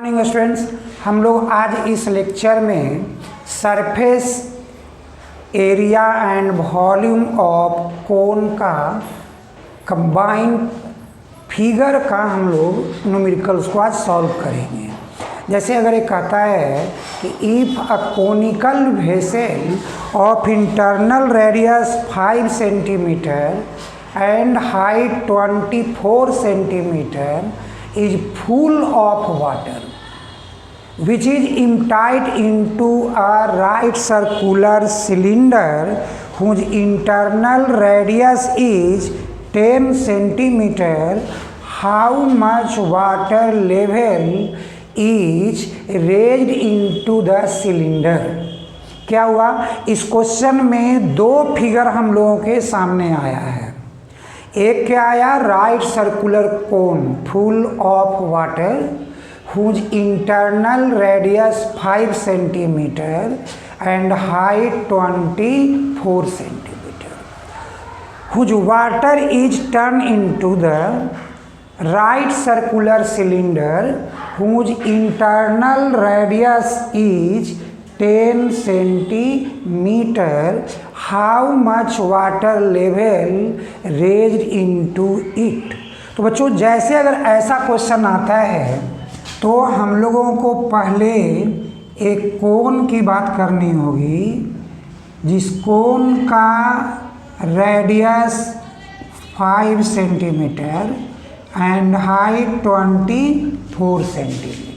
Morning students, हम लोग आज इस लेक्चर में surface area and volume of कोन का कंबाइंड फिगर का हम लोग न्यूमेरिकल्स को आज सॉल्व करेंगे। जैसे अगर ये कहता है कि if a conical vessel of internal radius 5 centimetre and height 24 centimetre is full of water which is emptied into a right circular cylinder whose internal radius is 10 centimeter, how much water level is raised into the cylinder? क्या हुआ? इस question में दो figure हम लोगों के सामने आया है। एक क्या आया? Right circular cone full of water whose internal radius 5 centimetre and height 24 centimetre, whose water is turn into the right circular cylinder whose internal radius is 10 centimetre, how much water level raised into it. तो बच्चों, जैसे अगर ऐसा question आता है तो हम लोगों को पहले एक कोन की बात करनी होगी, जिस कोन का radius 5 centimetre and height 24 centimetre.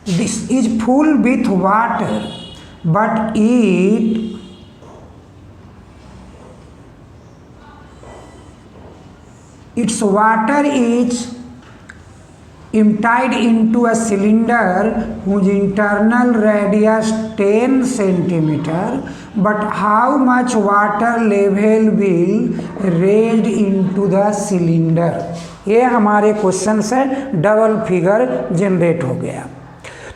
This is full with water, but its water is emptied into a cylinder whose internal radius 10 centimeter, but how much water level will raised into the cylinder? ये हमारे question से double figure generate हो गया।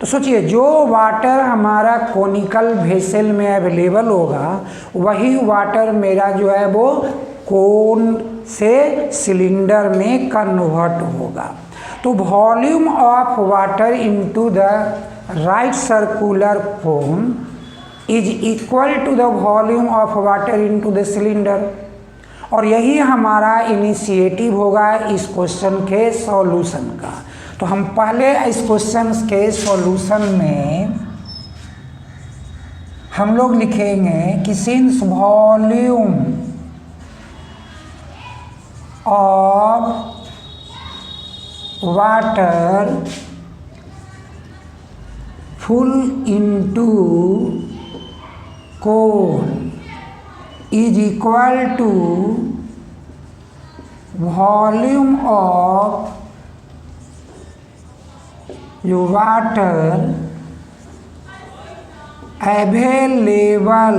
तो सोचिए, जो water हमारा conical vessel में अवेलेबल होगा वही वाटर मेरा जो है वो कोन से सिलेंडर में कन्वर्ट होगा। तो volume of water into the right circular cone is equal to the volume of water into the cylinder, और यही हमारा इनिशिएटिव होगा इस क्वेश्चन के सॉल्यूशन का। तो हम पहले इस क्वेश्चन के सॉल्यूशन में हम लोग लिखेंगे कि since volume of water full into cone is equal to volume of water available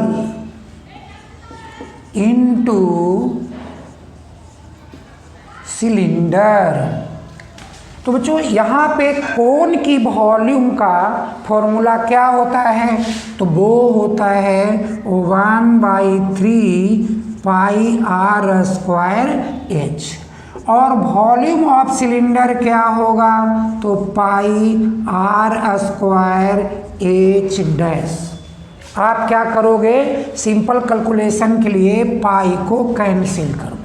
into cylinder. तो बच्चों, यहाँ पे कोन की वॉल्यूम का फॉर्मूला क्या होता है? तो वो होता है 1/3 पाई आर स्क्वायर एच, और वॉल्यूम ऑफ सिलेंडर क्या होगा? तो पाई आर स्क्वायर एच डैश। आप क्या करोगे? सिंपल कैलकुलेशन के लिए पाई को कैंसिल कर दो।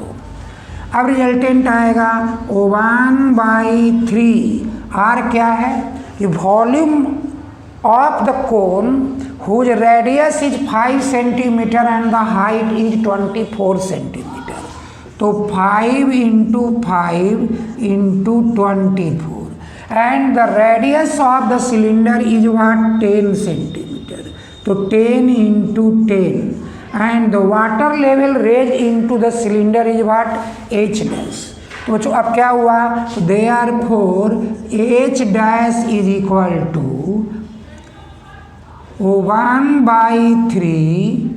अब रिजल्टेंट आएगा 1/3। आर क्या है? ये volume of the cone whose radius is 5 centimetre and the height is 24 centimetre. तो 5 × 5 × 24 and the radius of the cylinder is what? 10 centimetre. तो 10 × 10 and the water level raise into the cylinder is what? H dash. तो बच्चों, अब क्या हुआ? Therefore H dash is equal to 1/3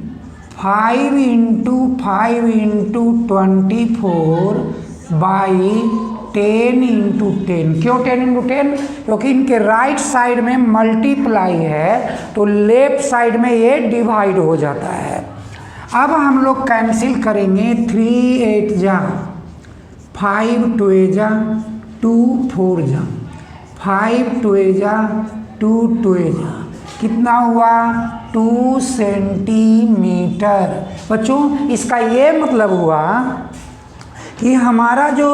5 × 5 × 24 by 10 × 10। क्यों 10 × 10? क्योंकि इनके राइट साइड में मल्टीप्लाई है तो लेफ्ट साइड में ये डिवाइड हो जाता है। अब हम लोग कैंसिल करेंगे। 3 8 जा 5 2 जा 2 4 जा 5 2 जा 2 2 जा कितना हुआ 2 सेंटीमीटर। बच्चों इसका ये मतलब हुआ कि हमारा जो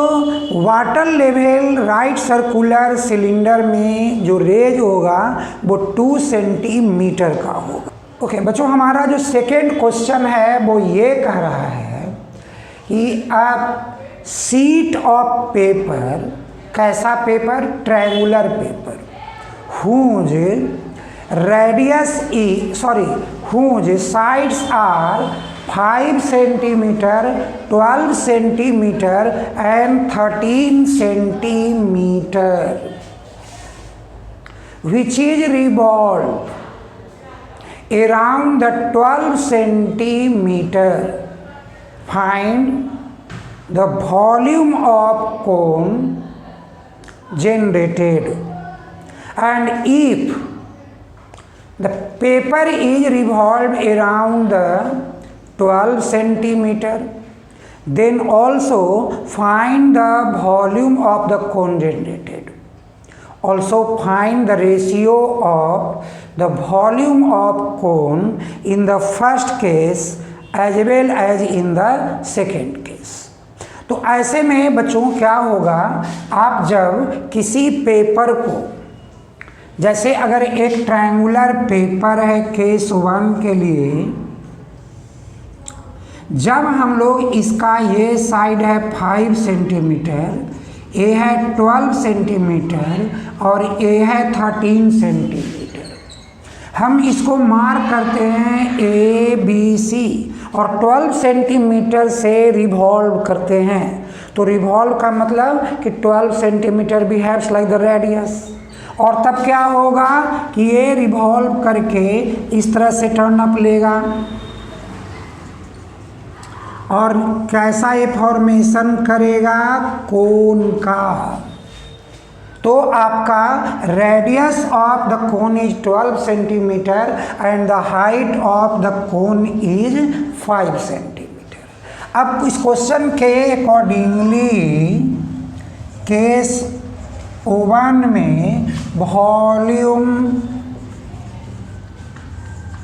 water level right circular cylinder में जो रेज होगा वो 2 सेंटीमीटर का होगा। ओके बच्चों, हमारा जो सेकेंड क्वेश्चन है वो ये कह रहा है कि अ शीट ऑफ पेपर, कैसा paper, triangular paper, whose sides are 5 centimeter, 12 centimeter and 13 centimeter, which is revolved around the 12 centimeter. Find the volume of cone generated, and if the paper is revolved around the 12 centimeter, then also find the volume of the cone generated. Also find the ratio of the volume of cone in the first case as well as in the second case. तो ऐसे में बच्चों क्या होगा, आप जब किसी paper को, जैसे अगर एक ट्रायंगुलर पेपर है केस 1 के लिए, जब हम लोग इसका ये साइड है 5 सेंटीमीटर, ये है 12 सेंटीमीटर और ये है 13 सेंटीमीटर, हम इसको मार्क करते हैं ABC और 12 सेंटीमीटर से रिवॉल्व करते हैं। तो रिवॉल्व का मतलब कि 12 centimetre behaves like the radius, और तब क्या होगा कि ये रिवॉल्व करके इस तरह से टर्न अप लेगा और कैसा ये फॉर्मेशन करेगा, कोन का। तो आपका radius of the cone is 12 centimetre and the height of the cone is 5 centimetre. अब इस क्वेश्चन के अकॉर्डिंगली केस 1 में वॉल्यूम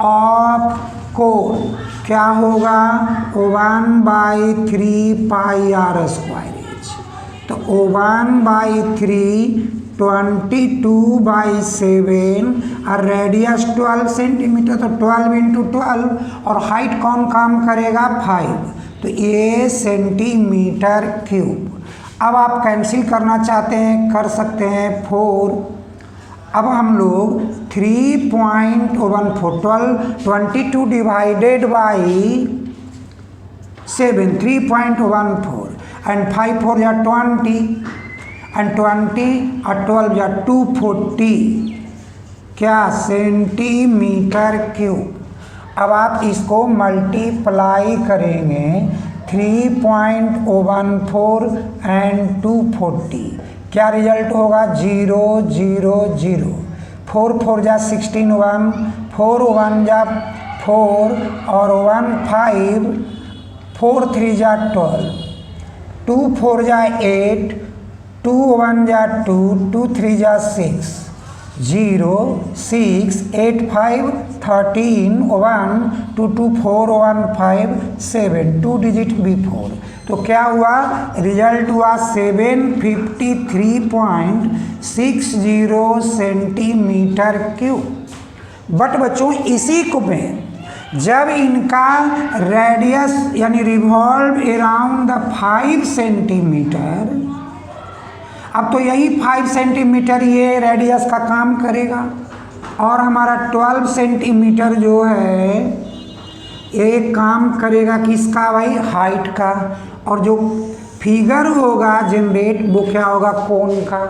ऑफ कोन क्या होगा, 1/3 पाई r स्क्वायर। तो 1/3 22/7 और रेडियस 12 सेंटीमीटर, तो 12 × 12 और हाइट कौन काम करेगा 5, तो ये सेंटीमीटर क्यूब। अब आप कैंसिल करना चाहते हैं कर सकते हैं 4। अब हम लोग 3.14 22 डिवाइडेड बाई 7 3.14 and 5 4 या 20 and 20 और 12 या 240 क्या सेंटीमीटर क्यूब। अब आप इसको मल्टीप्लाई करेंगे 3.14 एंड 240, क्या रिजल्ट होगा 0 0 0, 4 4 जा 16 1, 4 1 जा 4 और 1 5, 4 3 जा 12, 2 4 जा 8, 2 1 जा 2, 2 3 जा 6, 0 6 8 5 13 1 2 2 4 1 5 7 2 डिजिट B4। तो क्या हुआ, रिजल्ट हुआ 753.60 सेंटीमीटर क्यूब। बट बच्चों इसी को में जब इनका रेडियस यानी रिवॉल्व अराउंड द 5 सेंटीमीटर, अब तो यही 5 सेंटीमीटर ये रेडियस का काम करेगा और हमारा 12 सेंटीमीटर जो है ये काम करेगा किसका भाई, हाइट का। और जो फिगर होगा जनरेट वो क्या होगा, कोन का।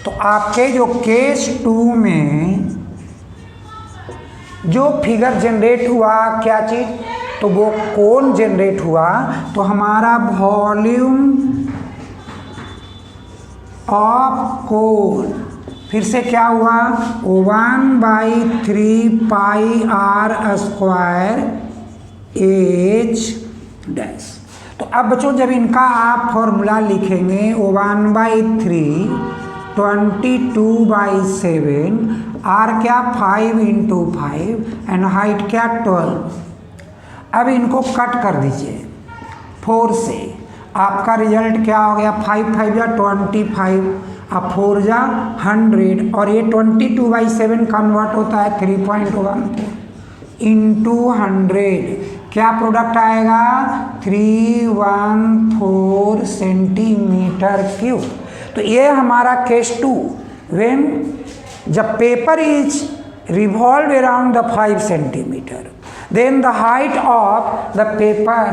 तो आपके जो केस 2 में जो फिगर जनरेट हुआ क्या चीज़, तो वो कोन जनरेट हुआ। तो हमारा वॉल्यूम ऑफ कोन फिर से क्या हुआ 1/3 पाई r स्क्वायर h डैश। तो अब बच्चों जब इनका आप फॉर्मूला लिखेंगे 1/3 22/7, आर क्या 5 × 5 एंड हाइट क्या 12। अब इनको कट कर दीजिए 4 से, आपका रिजल्ट क्या हो गया 5 × 5 = 25, अब 4 × 100, और ये 22/7 कन्वर्ट होता है 3.14 इंटू 100, क्या प्रोडक्ट आएगा 314 सेंटीमीटर क्यूब। तो ये हमारा केस 2, व्हेन जब paper is revolve around the 5 centimetre, then the height of the paper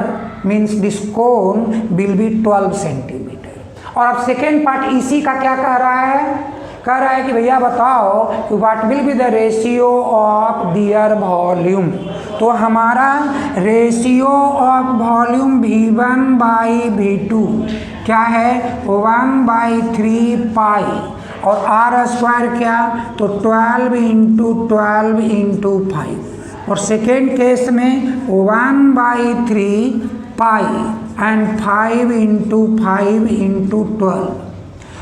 means this cone will be 12 centimetre. और अब सेकेंड पार्ट इसी का क्या कह रहा है, कह रहा है कि भैया बताओ कि what will be the ratio of their volume. तो हमारा रेशियो ऑफ वॉल्यूम V1/V2 क्या है 1/3 पाई, और आर स्क्वायर क्या, तो 12 × 12 × 5, और सेकेंड केस में 1/3 पाई एंड 5 × 5 × 12।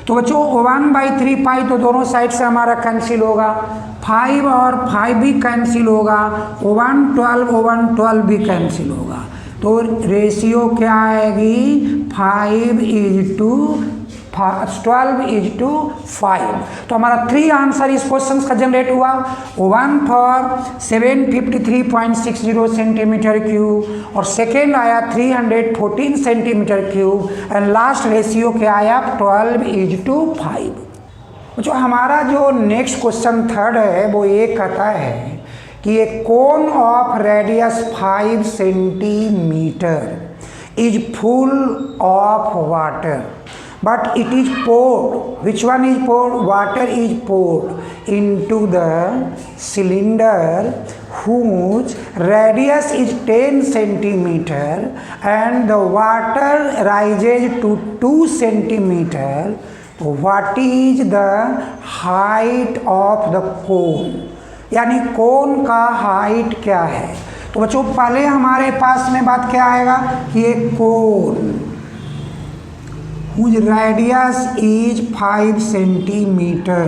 तो बच्चों 1/3 पाई तो दोनों साइड से हमारा कैंसिल होगा, 5 और 5 भी कैंसिल होगा, 1/12 भी कैंसिल होगा। तो रेशियो क्या आएगी 12:5। तो हमारा 3 आंसर इस क्वेश्चन का जनरेट हुआ, 1 फॉर 753.60 सेंटीमीटर क्यूब, और सेकेंड आया 314 centimetre cube, and last ratio क्या आया 12:5। जो हमारा जो नेक्स्ट क्वेश्चन थर्ड है वो ये कहता है कि एक cone of radius 5 centimetre is full of water, but it is poured, which one is poured, water is poured into the cylinder whose radius is 10 centimeter and the water rises to 2 centimeter. What is the height of the cone? यानी कोन का height क्या है। तो बच्चों पहले हमारे पास में बात क्या आएगा कि एक कोन whose radius is 5 centimetre,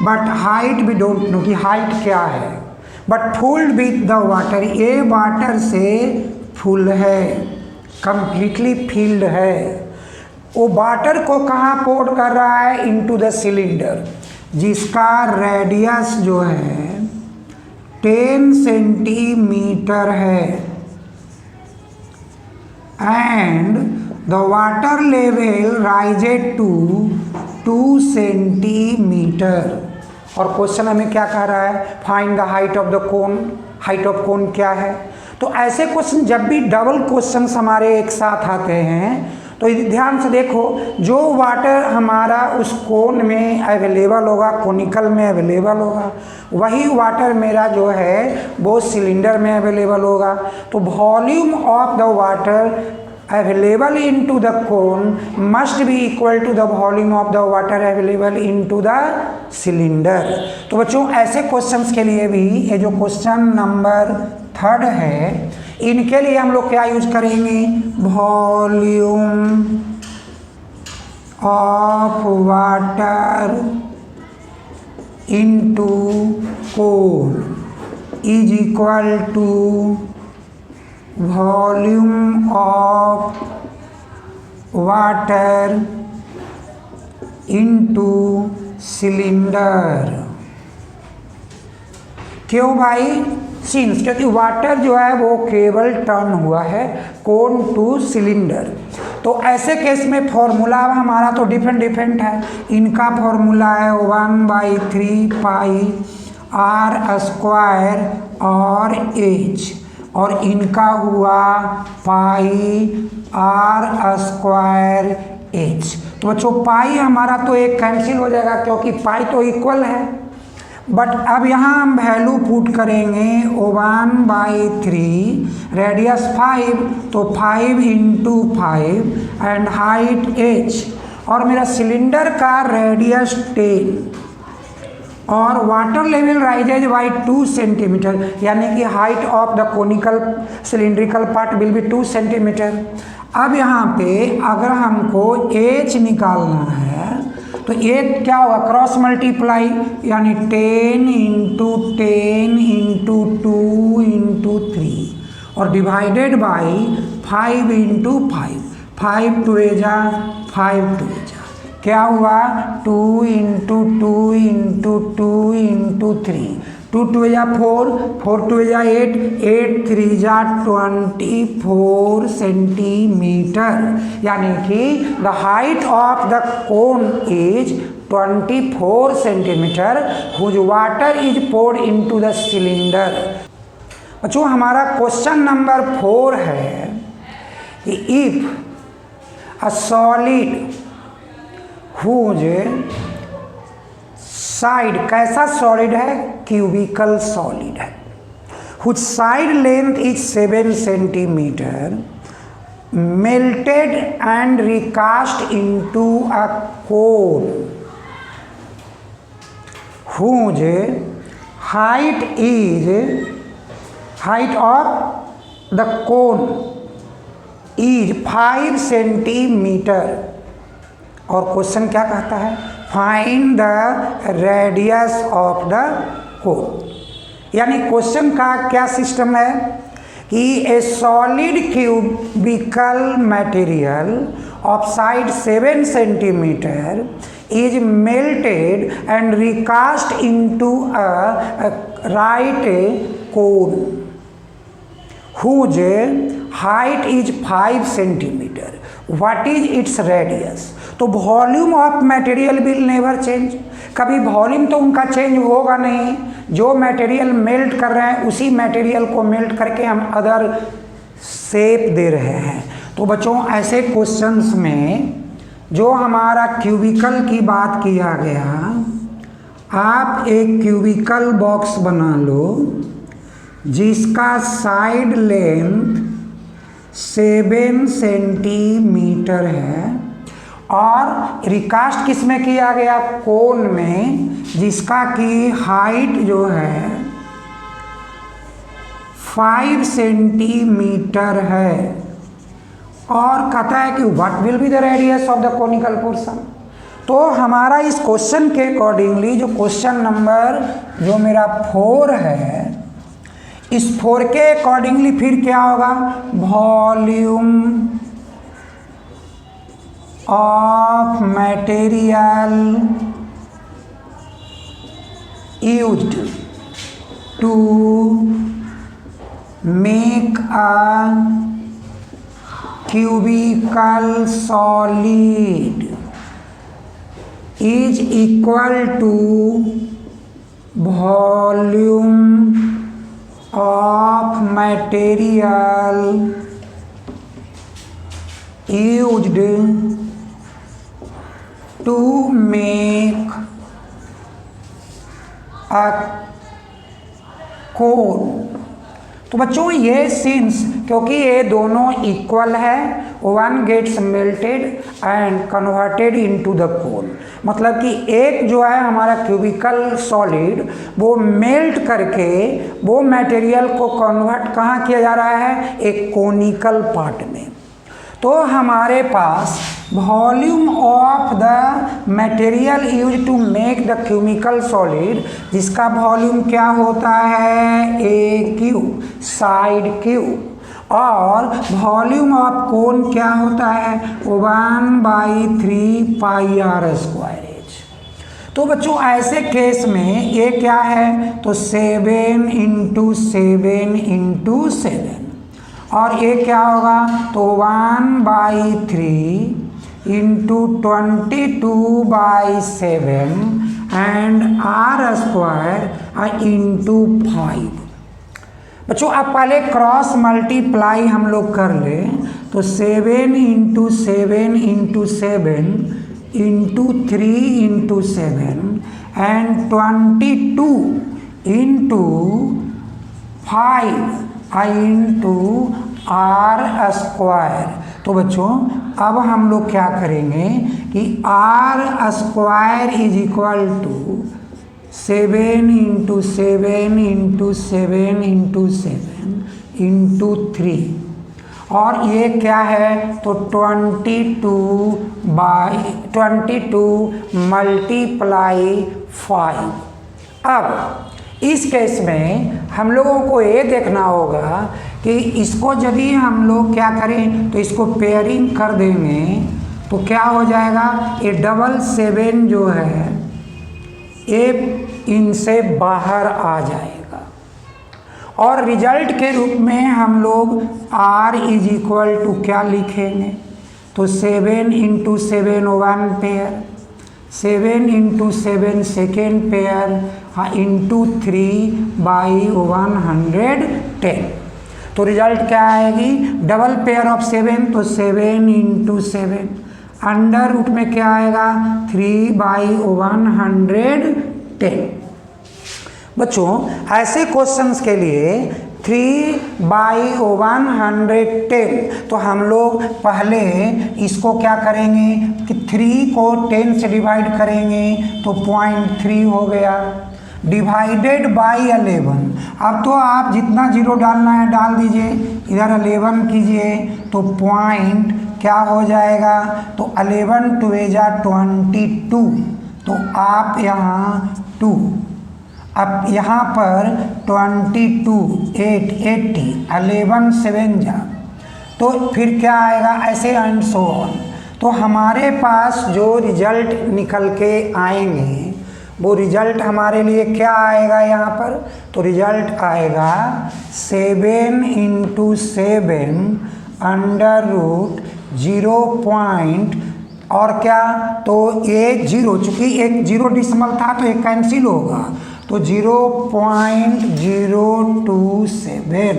but height भी डोंट नो कि हाइट क्या है, बट फुल्ड विथ द वाटर, ये वाटर से फुल है, कंप्लीटली फिल्ड है। वो वाटर को कहाँ पोर कर रहा है, इनटू द सिलेंडर, जिसका रेडियस जो है 10 सेंटीमीटर है, and the water level rises to 2 centimetre. और क्वेश्चन हमें क्या कह रहा है, find the height of the cone. Height of cone क्या है। तो ऐसे क्वेश्चन जब भी डबल क्वेश्चन हमारे एक साथ आते हैं तो ध्यान से देखो, जो वाटर हमारा उस कोन में अवेलेबल होगा, कोनिकल में अवेलेबल होगा, वही वाटर मेरा जो है वो सिलेंडर में अवेलेबल होगा। तो volume of the water available into the cone must be equal to the volume of the water available into the cylinder. तो बच्चों ऐसे क्वेश्चंस के लिए भी ये जो क्वेश्चन नंबर थर्ड है, इनके लिए हम लोग क्या यूज करेंगे, volume of water into cone is equal to volume of water into cylinder. क्यों भाई, सिंस क्योंकि वाटर जो है वो केवल टर्न हुआ है कोन टू सिलेंडर। तो ऐसे केस में फॉर्मूला हमारा तो डिफरेंट है। इनका फॉर्मूला है 1/3 पाई आर स्क्वायर और एच, और इनका हुआ पाई आर स्क्वायर एच। तो बच्चों पाई हमारा तो एक कैंसिल हो जाएगा क्योंकि पाई तो इक्वल है, बट अब यहाँ हम वैल्यू पुट करेंगे 1/3, रेडियस 5 तो 5 × 5 एंड हाइट h, और मेरा सिलेंडर का रेडियस 10 और water level rises by 2 centimetre, यानी कि height of the conical cylindrical part will be 2 centimetre. अब यहाँ पे अगर हमको h निकालना है तो ये क्या होगा, क्रॉस मल्टीप्लाई, यानी 10 इंटू 10 इंटू 2 इंटू 3 और डिवाइडेड बाई 5 इंटू 5, 5 टू जा 5 टू जा, क्या हुआ 2 इंटू 2 इंटू 2 इंटू 3, 2 टू जा 4, 4 टू जा 8, 8 3 जा 24 सेंटीमीटर, यानी कि the height of the cone is 24 centimetre whose water is poured into the cylinder. बच्चों हमारा क्वेश्चन नंबर 4 है कि if a solid whose side, कैसा सॉलिड है, क्यूबिकल सॉलिड है, whose side length is 7 centimetre, melted and recast into a cone whose height of the cone is 5 centimetre. और question क्या कहता है, find the radius of the cone. यानी question का क्या सिस्टम है कि a solid cubical material of side 7 centimetre is melted and recast into a right cone whose height is 5 centimeter. What is its radius? तो volume of material will never change, कभी volume तो उनका change होगा नहीं, जो material melt कर रहे हैं उसी मटेरियल को मेल्ट करके हम अदर शेप दे रहे हैं। तो बच्चों ऐसे क्वेश्चंस में जो हमारा क्यूबिकल की बात किया गया, आप एक क्यूबिकल बॉक्स बना लो जिसका साइड लेंथ 7 सेंटीमीटर है और रिकास्ट किस में किया गया, कोन में, जिसका की हाइट जो है 5 सेंटीमीटर है। और कहता है कि what will be the radius of the conical portion. तो हमारा इस क्वेश्चन के अकॉर्डिंगली जो क्वेश्चन नंबर जो मेरा 4 है, इस 4 के अकॉर्डिंगली फिर क्या होगा, volume of material used to make a cubical solid is equal to volume of material used to make a cone। तो बच्चों ये सिंस क्योंकि ये दोनों इक्वल है, one gets melted and converted into the cone, मतलब कि एक जो है हमारा क्यूबिकल सॉलिड वो मेल्ट करके वो मटेरियल को कन्वर्ट कहाँ किया जा रहा है, एक कोनिकल पार्ट में। तो हमारे पास volume of the material use to make the cubical solid, जिसका वॉल्यूम क्या होता है, ए क्यूब, साइड क्यूब, और वॉल्यूम ऑफ कोन क्या होता है, 1/3 पाई आर स्क्वायर एच। तो बच्चों ऐसे केस में ये क्या है, तो 7 इंटू 7 इंटू 7, और ये क्या होगा, तो 1/3 into 22/7 and R square into 5। बच्चों अब पहले क्रॉस मल्टीप्लाई हम लोग कर लें, तो 7 into 7 into 7 into 3 into 7 and 22 into 5 into R square. तो बच्चों अब हम लोग क्या करेंगे कि R square is equal to 7 into 7 into 7 into 7 into 3, और ये क्या है, तो 22 मल्टीप्लाई 5। अब इस केस में हम लोगों को ये देखना होगा कि इसको यदि हम लोग क्या करें, तो इसको पेयरिंग कर देंगे तो क्या हो जाएगा, ये 7 जो है ये इनसे बाहर आ जाएगा और रिजल्ट के रूप में हम लोग r = क्या लिखेंगे, तो 7 × 7 1 पेयर, 7 × 7 सेकेंड पेयर, इंटू 3/110। तो रिजल्ट क्या आएगी, डबल पेयर ऑफ 7 तो 7 × 7, अंडर रूट में क्या आएगा 3/110। बच्चों ऐसे क्वेश्चंस के लिए 3/110 तो हम लोग पहले इसको क्या करेंगे कि 3 को 10 से डिवाइड करेंगे तो 0.3 हो गया, डिवाइडेड बाई 11। अब तो आप जितना जीरो डालना है डाल दीजिए, इधर 11 कीजिए तो पॉइंट क्या हो जाएगा, तो 11 × 2 = 22, तो आप यहाँ 2, अब यहाँ पर 22 8 80, 11 7 जा, तो फिर क्या आएगा, ऐसे एंड सो ऑन। तो हमारे पास जो रिजल्ट निकल के आएंगे वो रिजल्ट हमारे लिए क्या आएगा यहाँ पर, तो रिजल्ट आएगा 7 × 7 √0 और क्या, तो ये जीरो, चूँकि एक जीरो डिसिमल था तो एक कैंसिल होगा, तो 0.027,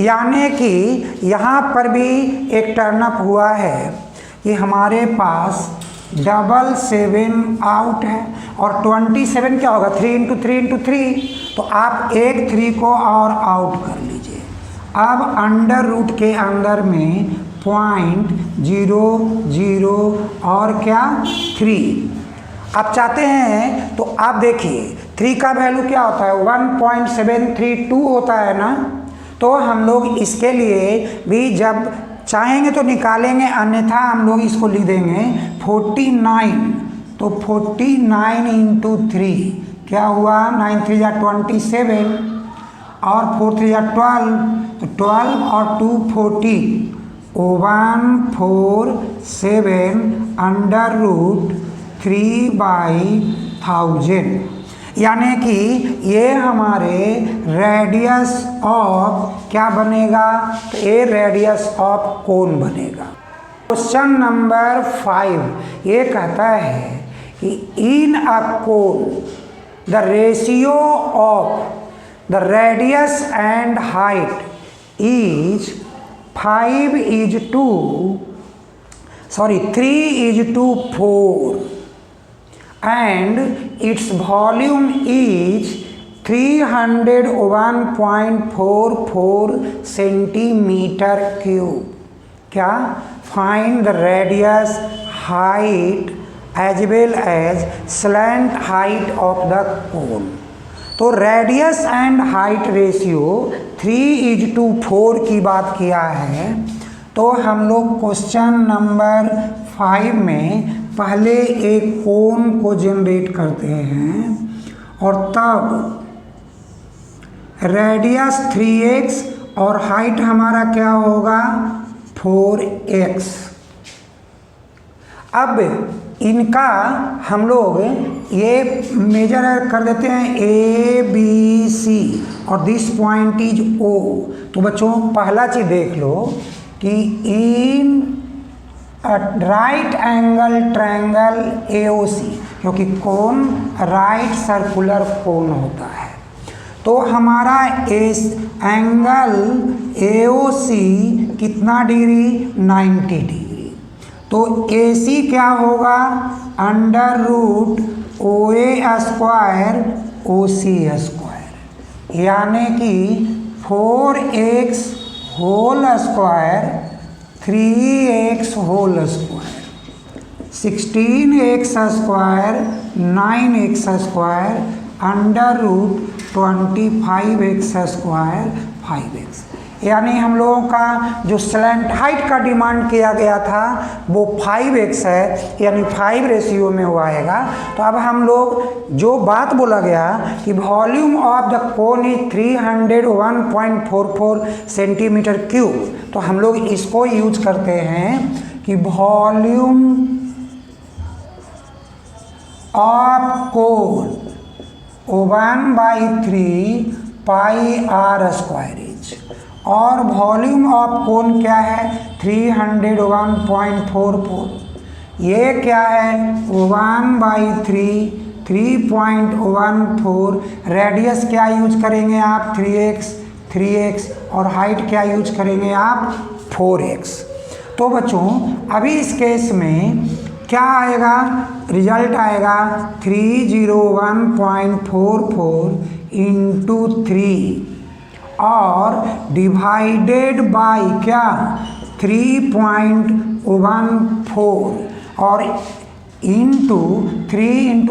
यानी कि यहाँ पर भी एक टर्नअप हुआ है कि हमारे पास 7 आउट है और 27 क्या होगा, 3 × 3 × 3, तो आप एक 3 को और आउट कर लीजिए। अब अंडर रूट के अंदर में 0.00 और क्या 3 आप चाहते हैं, तो आप देखिए 3 का वैल्यू क्या होता है, 1.732 होता है ना, तो हम लोग इसके लिए भी जब चाहेंगे तो निकालेंगे, अन्यथा हम लोग इसको लिख देंगे 49, तो 49 × 3 क्या हुआ, 9 3 = 27 और 4 3 = 12, तो 12 और 2 40, 147 √3/1000, यानी कि ये हमारे रेडियस ऑफ क्या बनेगा, तो ये रेडियस ऑफ कोन बनेगा। क्वेश्चन नंबर 5 ये कहता है कि in a cone the ratio of the radius and height is 3:4 and its volume is 301.44 centimeter cube। क्या, find the radius, height as well as slant height of the cone। तो radius and height ratio 3:4 की बात किया है, तो हम लोग question number 5 में पहले एक कोन को जनरेट करते हैं और तब रेडियस 3x और हाइट हमारा क्या होगा 4x। अब इनका हम लोग ये मेजर कर देते हैं ABC और दिस पॉइंट इज O। तो बच्चों पहला चीज देख लो कि in right angle triangle AOC, क्योंकि कोन राइट सर्कुलर कोन होता है, तो हमारा इस एंगल AOC कितना डिग्री 90 डिग्री, तो AC क्या होगा √OA² OC², यानी कि 4x whole square 3x whole square 16x² 9x² √25x² 5x। यानी हम लोगों का जो स्लैंट हाइट का डिमांड किया गया था वो 5x है, यानी 5 रेशियो में वो आएगा। तो अब हम लोग जो बात बोला गया कि volume of the cone is 301.44 centimetre cube, तो हम लोग इसको यूज करते हैं कि volume of cone 1/3 pi R square inch, और वॉल्यूम ऑफ कोन क्या है 301.44, ये क्या है 1/3 3.14, रेडियस क्या यूज करेंगे आप 3x, और हाइट क्या यूज करेंगे आप 4x। तो बच्चों अभी इस केस में क्या आएगा, रिजल्ट आएगा 301.44 इंटू 3 और डिवाइडेड बाय क्या 3.14 और इंटू 3 ×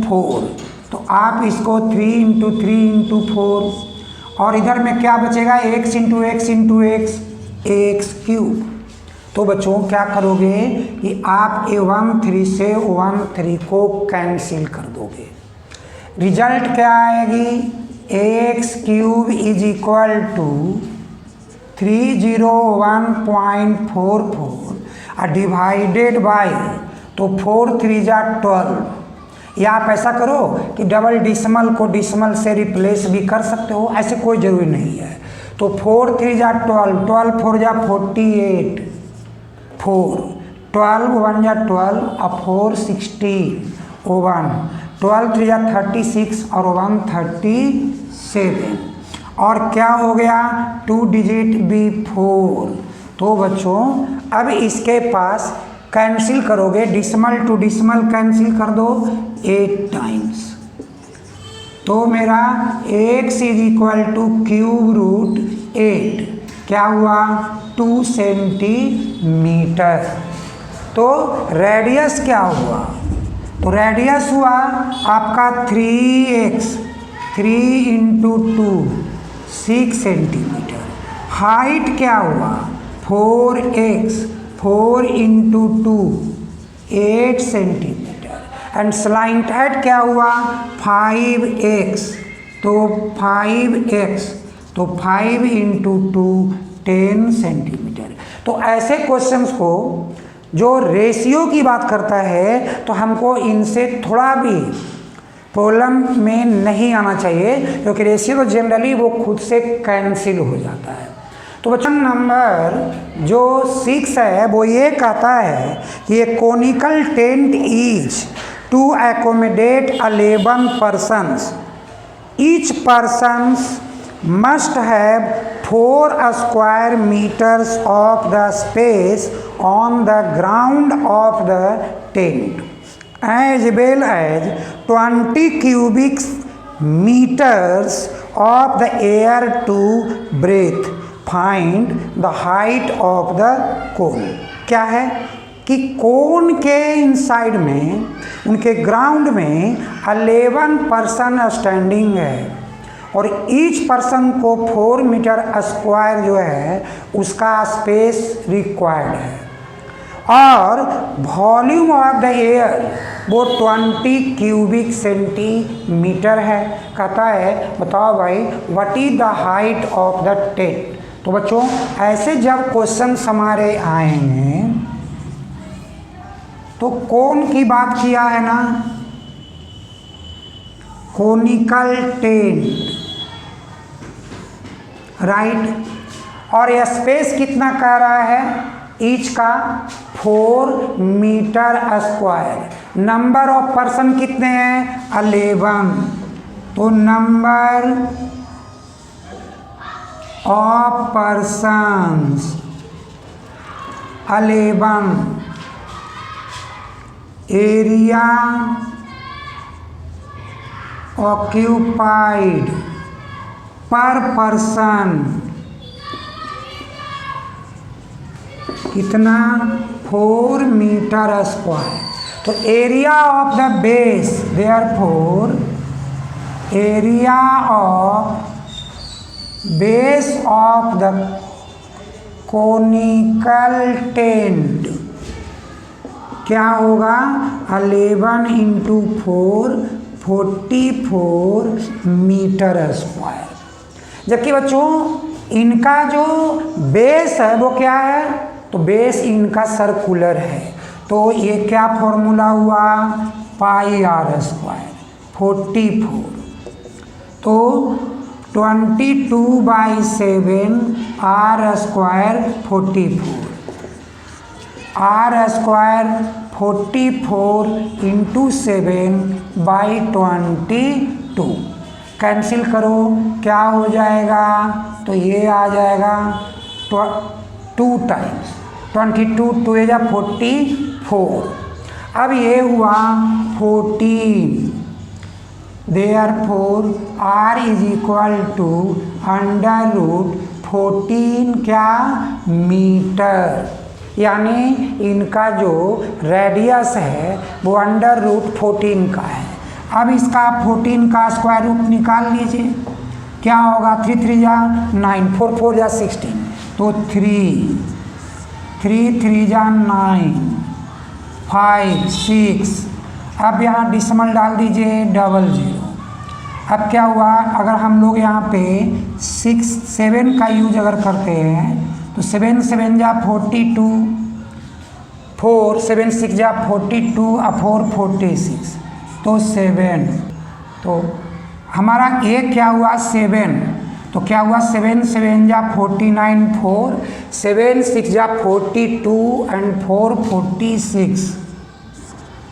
4। तो आप इसको 3 × 3 × 4 और इधर में क्या बचेगा x × x x क्यूब। तो बच्चों क्या करोगे कि आप 13 से 13 को कैंसिल कर दोगे, रिजल्ट क्या आएगी x cube is equal to 301.44 divided by, तो 4 3 जा 12, या आप ऐसा करो कि डबल डिसमल को डिसमल से रिप्लेस भी कर सकते हो, ऐसे कोई ज़रूरी नहीं है। तो 4 3 जा 12, 12 4 जा 48, 4 12 1 जा 12 और 4 16 1 12 3 जा 36 और 1 37, और क्या हो गया 2 डिजिट B4। तो बच्चों अब इसके पास कैंसिल करोगे, डिसमल टू डिसमल कैंसिल कर दो 8 टाइम्स, तो मेरा x is equal to cube root 8 क्या हुआ 2 सेंटीमीटर। तो रेडियस क्या हुआ, तो रेडियस हुआ आपका 3x 3 × 2 6 सेंटीमीटर। हाइट क्या हुआ 4x 4 × 2 8 centimetre. And slant head क्या हुआ 5x, तो 5x तो 5 × 2 10 सेंटीमीटर। तो ऐसे क्वेश्चंस को जो रेशियो की बात करता है तो हमको इनसे थोड़ा भी प्रॉब्लम में नहीं आना चाहिए, क्योंकि रेशियो तो जनरली वो खुद से कैंसिल हो जाता है। तो बच्चों नंबर जो 6 है वो ये कहता है कि ये conical tent is to accommodate 11 persons, each persons must have 4 square meters of the space on the ground of the tent as well as 20 cubic meters of the air to breathe. Find the height of the cone. क्या है कि कोन के inside में उनके ground में 11 person standing है, और each person को 4 मीटर स्क्वायर जो है उसका स्पेस रिक्वायर्ड है, और वॉल्यूम ऑफ द एयर वो 20 क्यूबिक सेंटीमीटर है। कहता है बताओ भाई what is the height of the tent. तो बच्चों ऐसे जब क्वेश्चन हमारे आएंगे तो कौन की बात किया है ना, कोनिकल टेंट, राइट, और यह स्पेस कितना कह रहा है ईच का 4 metre square. Number of person कितने हैं 11, तो number of persons 11, area occupied per person कितना 4 मीटर स्क्वायर। तो area of the base therefore area of base of the conical tent क्या होगा 11 इंटू 4 44 मीटर स्क्वायर। जबकि बच्चों इनका जो बेस है वो क्या है, तो बेस इनका सर्कुलर है, तो ये क्या फॉर्मूला हुआ पाई आर स्क्वायर 44। तो 22/7 R square 44, R square 44 into 7/22 cancel करो क्या हो जाएगा, तो ये आ जाएगा 2 टाइम्स 22 2 या 44। अब ये हुआ 14, therefore R is equal to √14 क्या मीटर, यानी इनका जो रेडियस है वो √14 का है। अब इसका 14 का स्क्वायर रूट निकाल लीजिए, क्या होगा 3 3 जा 9, 4 4 जा 16, तो 3 3 जा 9 5 6। अब यहाँ डिसमल डाल दीजिए 00। अब क्या हुआ, अगर हम लोग यहाँ पे 7 का यूज अगर करते हैं तो 7 7 जा 42, 4 7 6 जा 42 और 4 46, तो 7, तो हमारा ये क्या हुआ 7, तो क्या हुआ 7 7 जा 49, 4 7 6 जा 42 एंड 4 46,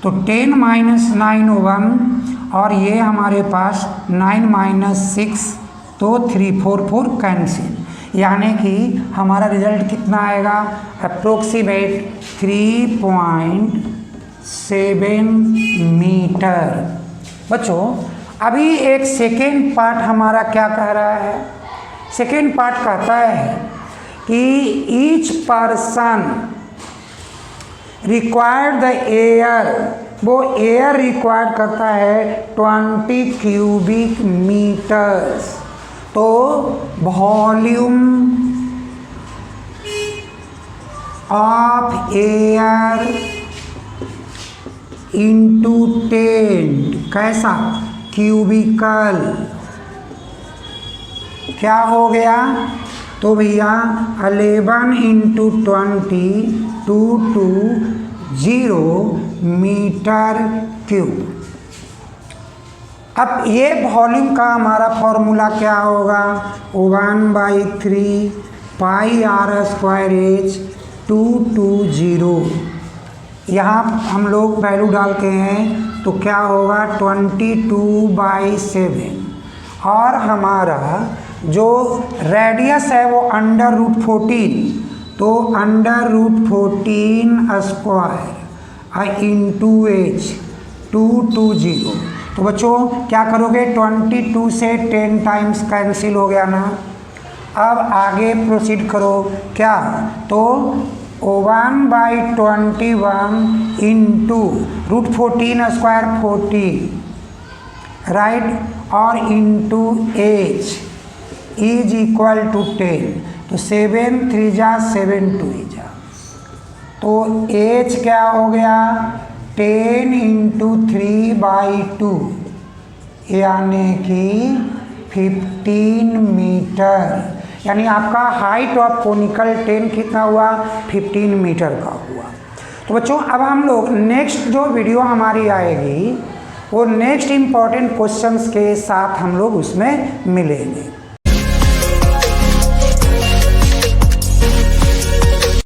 तो 10 - 9 1, और ये हमारे पास 9 - 6, तो 3 4 4 कैंसिल, यानी कि हमारा रिजल्ट कितना आएगा अप्रोक्सीमेट 3.7 मीटर। बच्चों अभी एक सेकेंड पार्ट हमारा क्या कह रहा है, सेकेंड पार्ट कहता है कि each person required the air, वो एयर रिक्वायर्ड करता है 20 क्यूबिक मीटर्स, तो volume of air into tent कैसा क्यूबिकल क्या हो गया, तो भैया 11 इंटू 20 220 मीटर क्यूब। अब ये वॉल्यूम का हमारा फॉर्मूला क्या होगा 1/3 पाई आर स्क्वायर एच 220। यहाँ हम लोग वैल्यू डालते हैं तो क्या होगा 22/7, और हमारा जो रेडियस है वो √14, तो √14 स्क्वायर इंटू एच 220। तो बच्चों क्या करोगे 22 से 10 टाइम्स कैंसिल हो गया ना। अब आगे प्रोसीड करो क्या, तो 1/21 इंटू √14 स्क्वायर 40 राइट, और into H is equal to 10, तो 7 3 जा 7 2 जा, तो एच क्या हो गया 10 इंटू 3/2, यानी कि 15 मीटर, यानी आपका हाइट ऑफ कोनिकल टेंट कितना हुआ 15 मीटर का हुआ। तो बच्चों अब हम लोग नेक्स्ट जो वीडियो हमारी आएगी वो नेक्स्ट इम्पॉर्टेंट क्वेश्चंस के साथ हम लोग उसमें मिलेंगे।